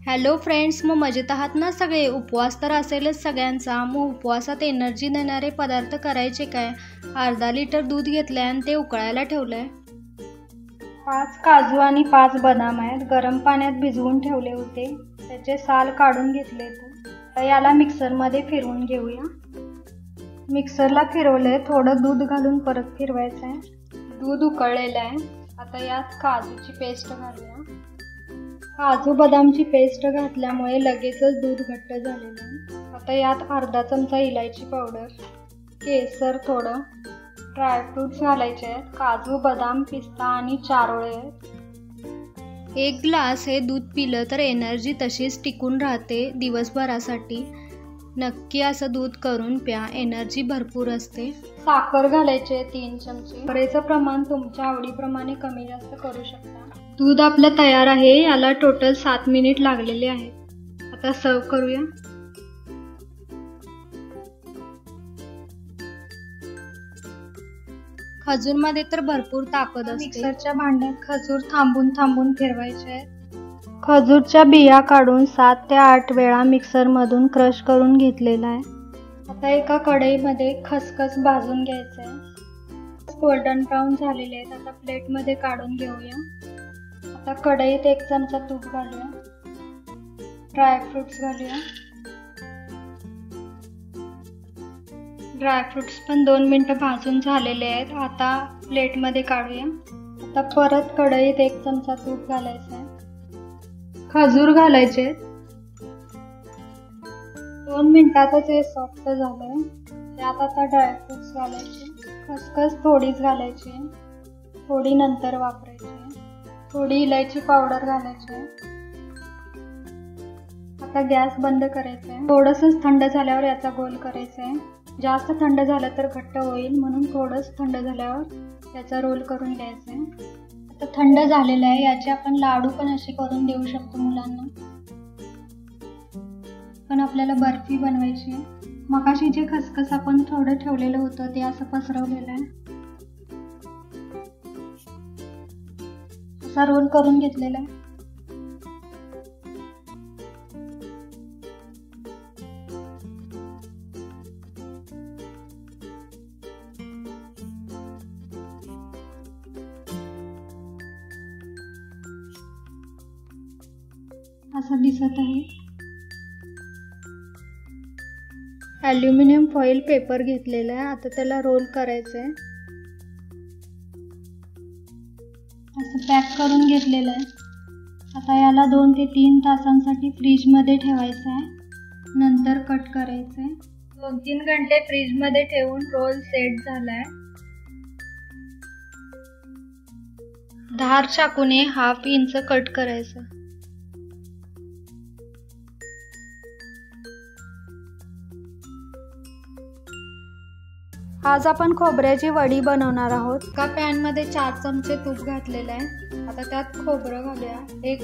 Hello friends, मग मजेत आहात ना सगळे? उपवास तर असेलच सगळ्यांचा. मग उपवासात एनर्जी देणारे पदार्थ करायचे काय? अर्धा लिटर दूध घेतलंय आणि ते उकळायला ठेवलंय. 5 काजू आणि 5 बदाम आहेत. गरम पाण्यात भिजवून ठेवले होते. त्याचे साल काढून घेतले. आता याला मिक्सरमध्ये फिरवून घेऊया. मिक्सरला फिरवलंय. थोडं दूध घालून परत फिरवायचं आहे. दूध उकळलेलं आहे. आता यात काजूची पेस्ट घालूया. काजू बदामची पेस्ट घातल्यामुळे लगेचच दूध घट्ट झालेलं आहे. आता यात अर्धा चमचा इलायची पावडर, केसर, थोडं ड्रायफ्रूट्स घालायचे आहेत. काजू, बदाम, पिस्ता आणि चारोळे आहेत. 1 ग्लास हे दूध पिलं तर एनर्जी तशीच टिकून राहते दिवसभरासाठी. नक्की असं दूध करून प्या, एनर्जी भरपूर असते. साखर घालायचे 3 चमचे. साखरेचं प्रमाण तुमच्या आवडीप्रमाणे कमी जास्त करू शकता. दूध आपलं तयार आहे. याला टोटल 7 मिनिट लागलेले आहेत. आता सर्व करूया. खजूरमध्ये तर भरपूर ताकद असते. मिक्सरच्या भांड्यात खजूर थांबून थांबून फिरवायचे आहेत. खजूरच्या बिया काढून 7 ते 8 वेळा मिक्सरमधून क्रश करून घेतलेला आहे. आता एका कढईमध्ये खसखस भाजून घ्यायचं आहे. गोल्डन ब्राऊन झालेले आहेत. आता प्लेटमध्ये काढून घेऊया. आता कढईत 1 चमचा तूप घालूया. ड्रायफ्रूट्स घालूया. ड्रायफ्रूट्स पण 2 मिनिटं भाजून झालेले आहेत. आता प्लेटमध्ये काढूया. आता परत कढईत 1 चमचा तूप घालायचं आहे. खजूर घालायचे. 2 मिनिटातच हे सॉफ्ट झालंय. त्यात आता ड्रायफ्रूट्स घालायचे. खसखस थोडीच घालायची, थोडी नंतर वापरायची. थोडी इलायची पावडर घालायची. आता गॅस बंद करायचा आहे. थोडंसं थंड झाल्यावर याचा गोल करायचा आहे. जास्त थंड झालं तर घट्ट होईल, म्हणून थोडंच थंड झाल्यावर याचा रोल करून घ्यायचा आहे. आता थंड झालेलं आहे. याचे आपण लाडू पण असे करून देऊ शकतो मुलांना. पण आपल्याला बर्फी बनवायची आहे. मगाशी जे खसखस आपण थोडं ठेवलेलं होतं ते असं पसरवलेलं आहे. असा रोल करून घेतलेला आहे. असं दिसत आहे. ॲल्युमिनियम फॉईल पेपर घेतलेला आहे. आता त्याला रोल करायचं आहे. असं पॅक करून घेतलेलं आहे. आता याला 2 ते 3 तासांसाठी फ्रीजमध्ये ठेवायचं आहे. नंतर कट करायचं आहे. 2-3 घंटे फ्रीजमध्ये ठेवून रोल सेट झाला आहे. धार चाकूने 1/2 इंच कट करायचं. आज आपण खोबऱ्याची वडी बनवणार आहोत. एका पॅनमध्ये 4 चमचे तूप घातलेलं आहे. आता त्यात खोबरं घालूया. 1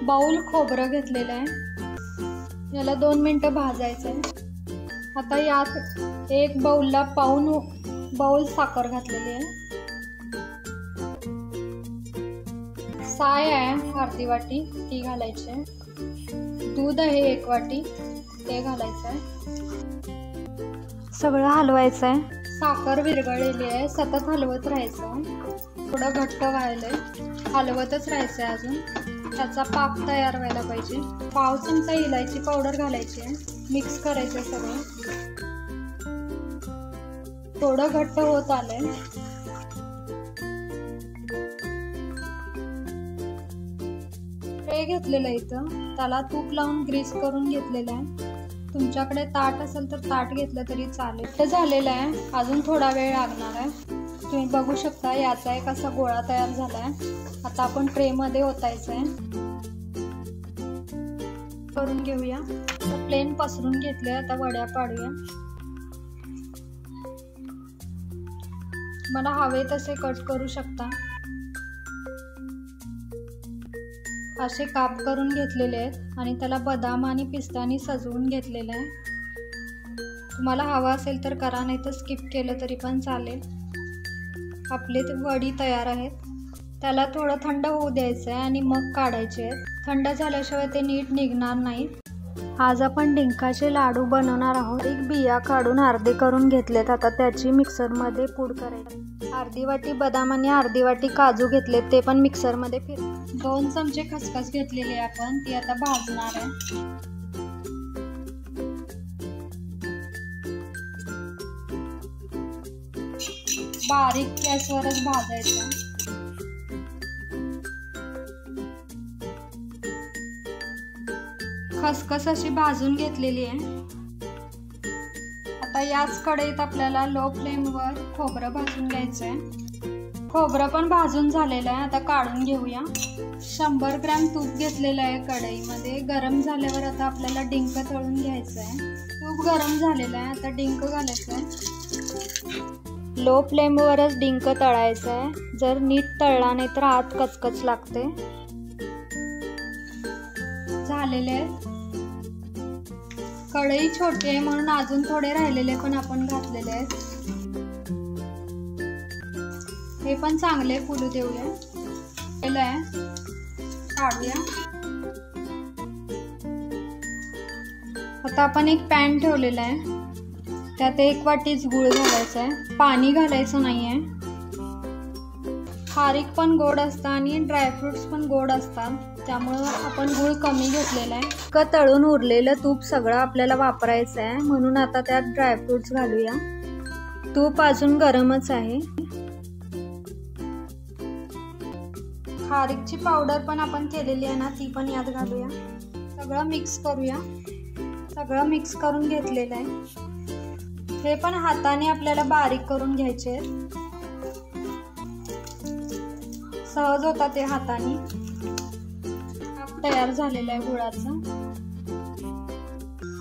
बाउल खोबरं घेतलेलं आहे. याला 2 मिनिटं भाजायचं आहे. आता यात 1 बाउलला पाऊण बाउल साखर घातलेली आहे. साय आहे अर्धी वाटी, ती घालायची आहे. दूध आहे 1 वाटी, ते घालायचं आहे. सगळं हलवायचं आहे. साखर विरघळलेली आहे. सतत हलवत राहायचं. थोडं घट्ट व्हायलंय, हलवतच राहायचं आहे. अजून त्याचा पाक तयार व्हायला पाहिजे. 1/2 चमचा इलायची पावडर घालायची आहे. मिक्स करायचं सगळं. थोडं घट्ट होत आलंय. ट्रे घेतलेलं इथं, त्याला तूप लावून ग्रीस करून घेतलेलं आहे. तुमच्याकडे ताट असेल तर ताट घेतलं तरी चालेल. ते झालेलं आहे. अजून थोडा वेळ लागणार आहे. तुम्ही बघू शकता याचा एक असा गोळा तयार झाला आहे. आता आपण ट्रेमध्ये ओतायचं आहे. करून घेऊया. प्लेन पसरून घेतलंय. आता वड्या पाडूया. मला हवे तसे कट करू शकता. असे काप करून घेतलेले आहेत आणि त्याला बदाम आणि पिस्तानी सजवून घेतलेलं आहे. तुम्हाला हवा असेल तर करा, नाही तर स्किप केलं तरी पण चालेल. आपले वडी तयार आहेत. त्याला थोडं थंड होऊ द्यायचं आहे आणि मग काढायचे आहेत. थंड झाल्याशिवाय ते नीट निघणार नाहीत. आज आपण डिंकाचे लाडू बनवणार आहोत. एक बिया काढून अर्धे करून घेतलेत. आता त्याची मिक्सरमध्ये पूड करायची. अर्धी वाटी बदाम आणि अर्धी वाटी काजू घेतलेत, ते पण मिक्सरमध्ये फिर. 2 चमचे खसखस घेतलेली आपण, ती आता भाजणार आहे. बारीक गॅसवरच भाजायचं. खसखस अशी भाजून घेतलेली आहे. आता याच कढईत आपल्याला लो फ्लेमवर खोबरं भाजून घ्यायचं आहे. खोबरं पण भाजून झालेलं आहे. आता काढून घेऊया. 100 ग्रॅम तूप घेतलेलं आहे कढईमध्ये. गरम झाल्यावर आता आपल्याला डिंक तळून घ्यायचं आहे. तूप गरम झालेलं आहे. आता डिंक घालायचं आहे. लो फ्लेमवरच डिंक तळायचं आहे. जर नीट तळला नाही तर आत कचकच लागते. झालेले आहेत. कढई छोटी आहे म्हणून अजून थोडे राहिलेले पण आपण घातलेले आहेत. हे पण चांगले फुलू देऊया. काढूया. आता आपण एक पॅन ठेवलेला आहे. त्यात 1 वाटीच गूळ घालायचा आहे. पाणी घालायचं नाहीये. खारीक पण गोड असतं आणि ड्रायफ्रुट्स पण गोड असतात, त्यामुळं आपण गूळ कमी घेतलेला आहे. तळून उरलेलं तूप सगळं आपल्याला वापरायचं आहे, म्हणून आता त्यात ड्रायफ्रुट्स घालूया. तूप अजून गरमच आहे. खारीकची पावडर पण आपण केलेली आहे ना, ती पण यात घालूया. सगळं मिक्स करूया. सगळं मिक्स करून घेतलेलं आहे. हे पण हाताने आपल्याला बारीक करून घ्यायचे. सहज होता ते हाताने. तयार झालेला आहे गुळाचा.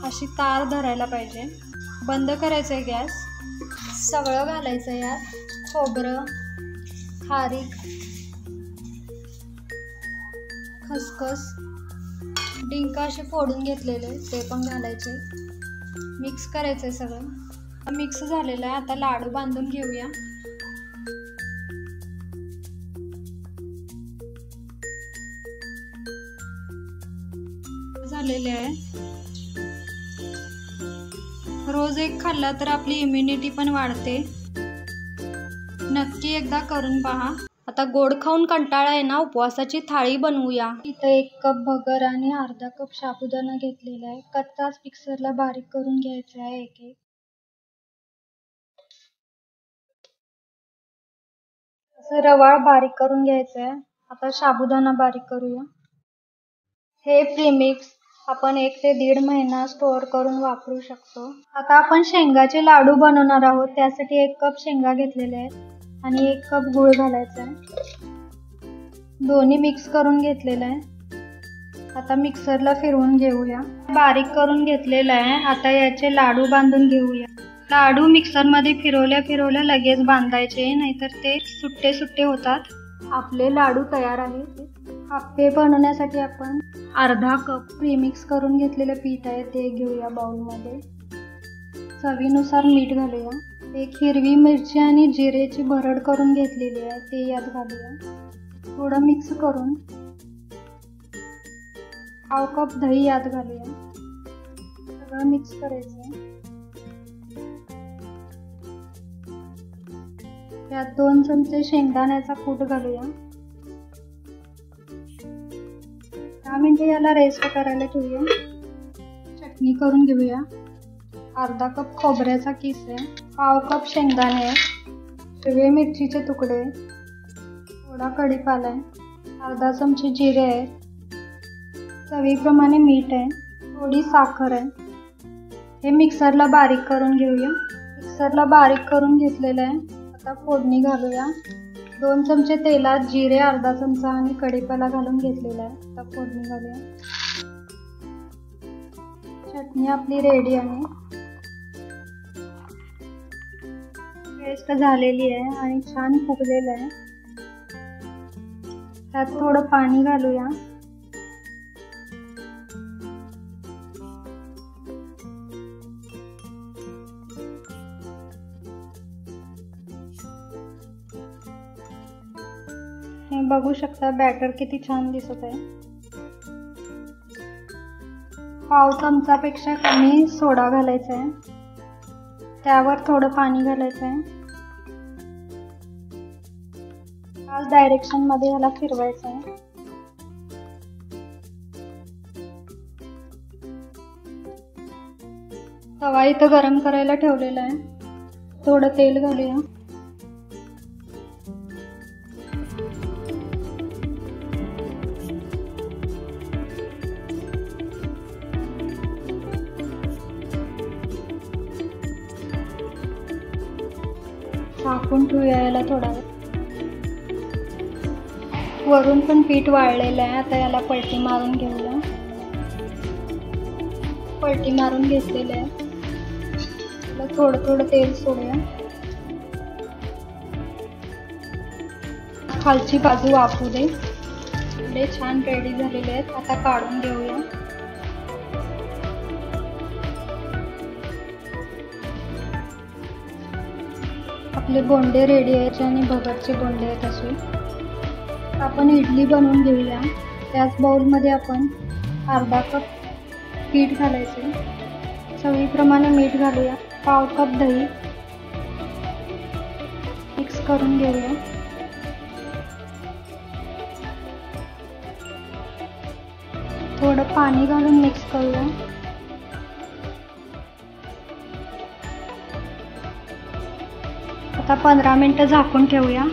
अशी तार धरायला पाहिजे. बंद करायचं आहे गॅस. सगळं घालायचं यात. खोबरं, खारीक, खसखस, डिंक असे फोडून घेतलेले ते पण घालायचे. मिक्स करायचंय सगळं. मिक्स झालेलं आहे. आता लाडू बांधून घेऊया. झालेले आहे. रोज एक खाल्ला तर आपली इम्युनिटी पण वाढते. नक्की एकदा करून पहा. आता गोड खाऊन कंटाळा आहे ना, उपवासाची थाळी बनवूया. इथे 1 कप भगर आणि अर्धा कप साबुदाणा घेतलेला आहे. कच्चाच मिक्सरला बारीक करून घ्यायचा आहे. एक असं रवाळ बारीक करून घ्यायचं आहे. आता साबुदाणा बारीक करूया. हे प्रीमिक्स आपण 1 ते 1.5 महिना स्टोअर करून वापरू शकतो. आता आपण शेंगाचे लाडू बनवणार आहोत. त्यासाठी 1 कप शेंगा घेतलेले आहेत आणि 1 कप गूळ घालायचा आहे. दोन्ही मिक्स करून घेतलेलं आहे. आता मिक्सरला फिरवून घेऊया. बारीक करून घेतलेलं आहे. आता याचे लाडू बांधून घेऊया. लाडू मिक्सरमध्ये फिरवल्या लगेच बांधायचे, नाहीतर ते सुट्टे सुट्टे होतात. आपले लाडू तयार आहेत. आप्पे बनवण्यासाठी आपण अर्धा कप प्रीमिक्स करून घेतलेलं पीठ आहे ते घेऊया बाउलमध्ये. चवीनुसार मीठ घालूया. 1 हिरवी मिरची आणि जिरेची भरड करून घेतलेली आहे ते यात घालूया. थोडं मिक्स करून 1/2 कप दही यात घालूया. सगळं मिक्स करायचं. त्यात 2 चमचे शेंगदाण्याचा कूट घालूया. 10 मिनिटे याला रेस्ट करायला ठेवूया. चटणी करून घेऊया. अर्धा कप खोबऱ्याचा किस आहे. 1/2 कप शेंगदाणे आहे. हिरवे मिरचीचे तुकडे, थोडा कढीपाला आहे. अर्धा चमचे जिरे आहे. चवीप्रमाणे मीठ आहे. थोडी साखर आहे. हे मिक्सरला बारीक करून घेऊया. मिक्सरला बारीक करून घेतलेलं आहे. आता फोडणी घालूया. 2 चमचे तेलात जिरे अर्धा चमचा आणि कढीपाला घालून घेतलेला आहे. आता फोडणी घालूया. चटणी आपली रेडी आहे. पेस्ट झालेली आहे आणि छान फुगलेलं आहे. त्यात थोडं पाणी घालूया. हे बघू शकता बॅटर किती छान दिसत आहे. पाव चमचापेक्षा कमी सोडा घालायचा आहे, त्यावर थोडं पाणी घालायचं आहे. याच डायरेक्शनमध्ये याला फिरवायचं आहे. तवा इथं गरम करायला ठेवलेला आहे. थोडं तेल घालूया. झाकून ठेवूया याला थोडा वेळ. वरून पण पीठ वाळलेलं आहे. आता याला पलटी मारून घेऊया. पलटी मारून घेतलेलं आहे. थोडं थोडं तेल सोडूया. खालची बाजू वाफू दे. पुढे छान रेडी झालेले आहेत. आता काढून घेऊया. आपले बोंडे रेडी आहेत आणि भगरचे बोंडे आहेत असे. आपण इडली बनवून घेऊया. त्याच बाउलमध्ये आपण अर्धा कप पीठ घालायचे. चवीप्रमाणे मीठ घालूया. पाव कप दही मिक्स करून घेऊया. थोडं पाणी घालून मिक्स करूया. आता 15 मिनिटं झाकून ठेवूया.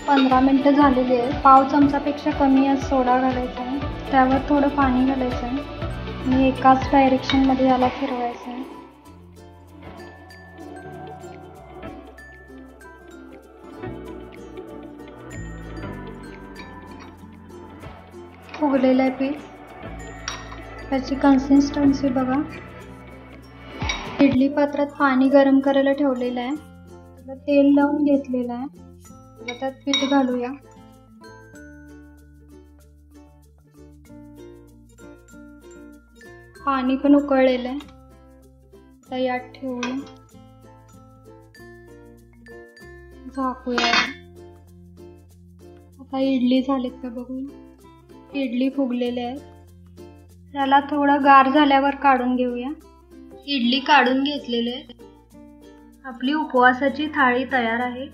15 मिनिटं झालेली आहे. पाव चमचापेक्षा कमी सोडा घालायचा आहे, त्यावर थोडं पाणी घालायचं आहे आणि एकाच डायरेक्शनमध्ये याला फिरवायचं आहे. फुगलेलं आहे पीठ. त्याची कन्सिस्टन्सी बघा. इडली पात्रात पाणी गरम करायला ठेवलेलं आहे. तेल लावून घेतलेलं आहे. त्यात पीठ घालूया. पाणी पण उकळलेलं आहे. आता यात ठेवूया. झाकूया. आता इडली झालीत का बघूया. इडली फुगलेले आहेत. त्याला थोडं गार झाल्यावर काढून घेऊया. इडली काढून घेतलेले आहेत. आपली उपवासाची थाळी तयार आहे.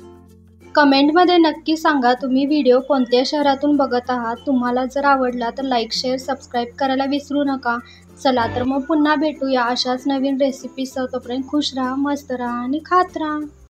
कमेंटमध्ये नक्की सांगा तुम्ही व्हिडिओ कोणत्या शहरातून बघत आहात. तुम्हाला जर आवडला तर लाईक, शेअर, सबस्क्राईब करायला विसरू नका. चला तर मग पुन्हा भेटूया अशाच नवीन रेसिपीसह. तोपर्यंत खुश राहा, मस्त राहा आणि खात राहा.